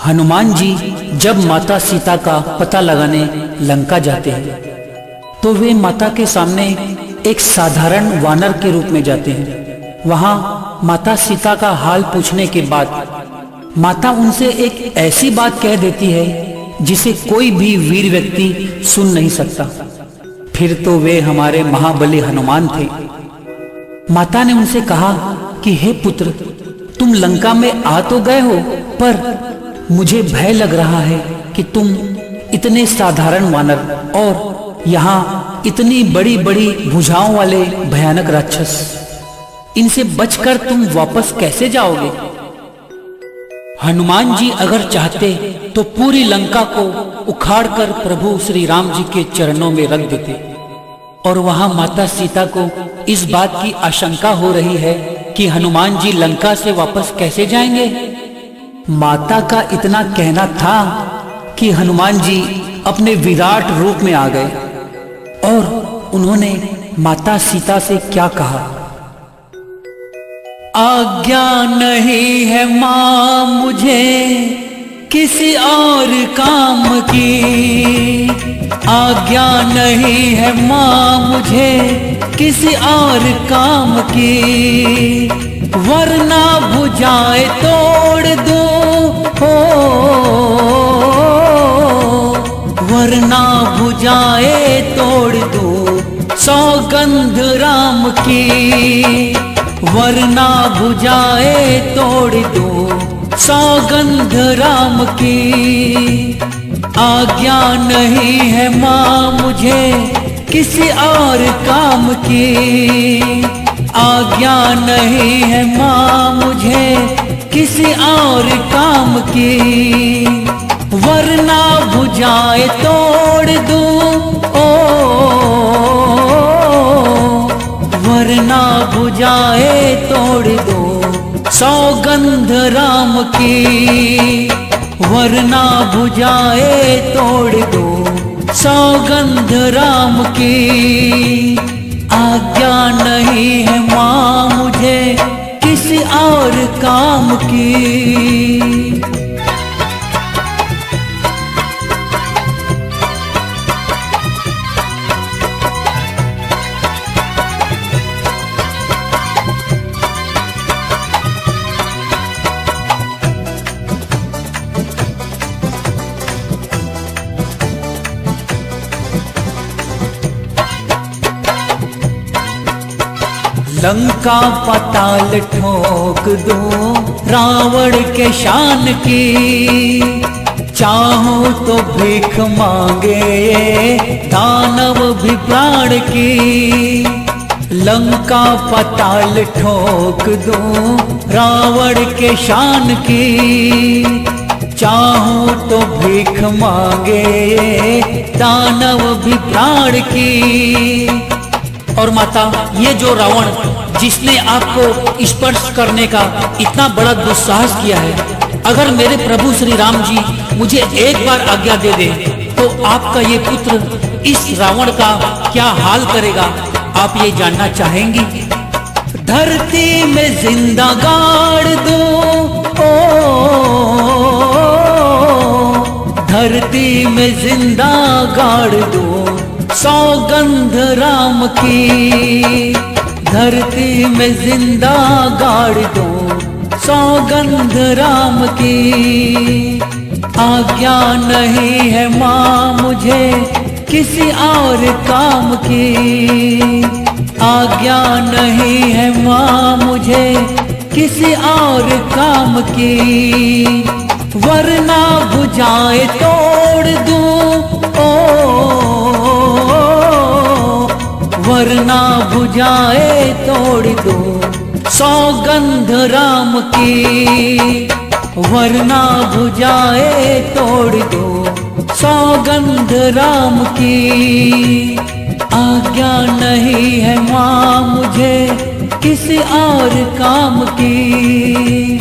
हनुमान जी जब माता सीता का पता लगाने लंका जाते हैं तो वे माता के सामने एक साधारण वानर के रूप में जाते हैं। वहां माता सीता का हाल पूछने के बाद माता उनसे एक ऐसी बात कह देती है जिसे कोई भी वीर व्यक्ति सुन नहीं सकता। फिर तो वे हमारे महाबली हनुमान थे। माता ने उनसे कहा कि हे पुत्र, तुम लंका में आ तो गए हो, पर मुझे भय लग रहा है कि तुम इतने साधारण वानर और यहाँ इतनी बड़ी बड़ी भुजाओं वाले भयानक राक्षस, इनसे बचकर तुम वापस कैसे जाओगे? हनुमान जी अगर चाहते तो पूरी लंका को उखाड़कर प्रभु श्री राम जी के चरणों में रख देते। और वहां माता सीता को इस बात की आशंका हो रही है कि हनुमान जी लंका से वापस कैसे जाएंगे। माता का इतना कहना था कि हनुमान जी अपने विराट रूप में आ गए और उन्होंने माता सीता से क्या कहा? आज्ञा नहीं है मां मुझे किसी और काम की, आज्ञा नहीं है मां मुझे किसी और काम की, वरना भुजाएं तोड़ दूं हो, वरना भुजाएं तोड़ दूं सौगंध राम की, वरना भुजाएं तोड़ दूं सौगंध राम की। आज्ञा नहीं है मां मुझे किसी और काम की, आज्ञा नहीं है मां मुझे किसी और काम की, वरना भुजाएं तोड़ दूं ओ, वरना भुजाएं तोड़ दूं सौगंध राम की, वरना भुजाएं तोड़ दूं सौगंध राम की। आज्ञा नहीं है मां मुझे किसी और काम की। लंका पताल ठोक दूं रावण के शान की, चाहूं तो भीख मांगे दानव भी प्राण की। लंका पताल ठोक दूं रावण के शान की, चाहूं तो भीख मांगे दानव भी प्राण की। और माता, ये जो रावण जिसने आपको स्पर्श करने का इतना बड़ा दुस्साहस किया है, अगर मेरे प्रभु श्री राम जी मुझे एक बार आज्ञा दे दे तो आपका ये पुत्र इस रावण का क्या हाल करेगा, आप ये जानना चाहेंगी? धरती में जिंदा गाड़ दूं ओ, धरती में जिंदा गाड़ दूं सौगंध राम की, धरती में जिंदा गाड़ दूं सौगंध राम की। आज्ञा नहीं है मां मुझे किसी और काम की, आज्ञा नहीं है मां मुझे किसी और काम की, वरना भुजाएं तोड़ दूं ओ, वरना भुजाएं तोड़ दूं सौगंध राम की, वरना भुजाएं तोड़ दूं सौगंध राम की। आज्ञा नहीं है मां मुझे किसी और काम की,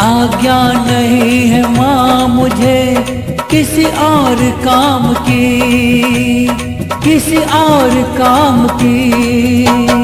आज्ञा नहीं है मां मुझे किसी और काम की, किसी और काम की।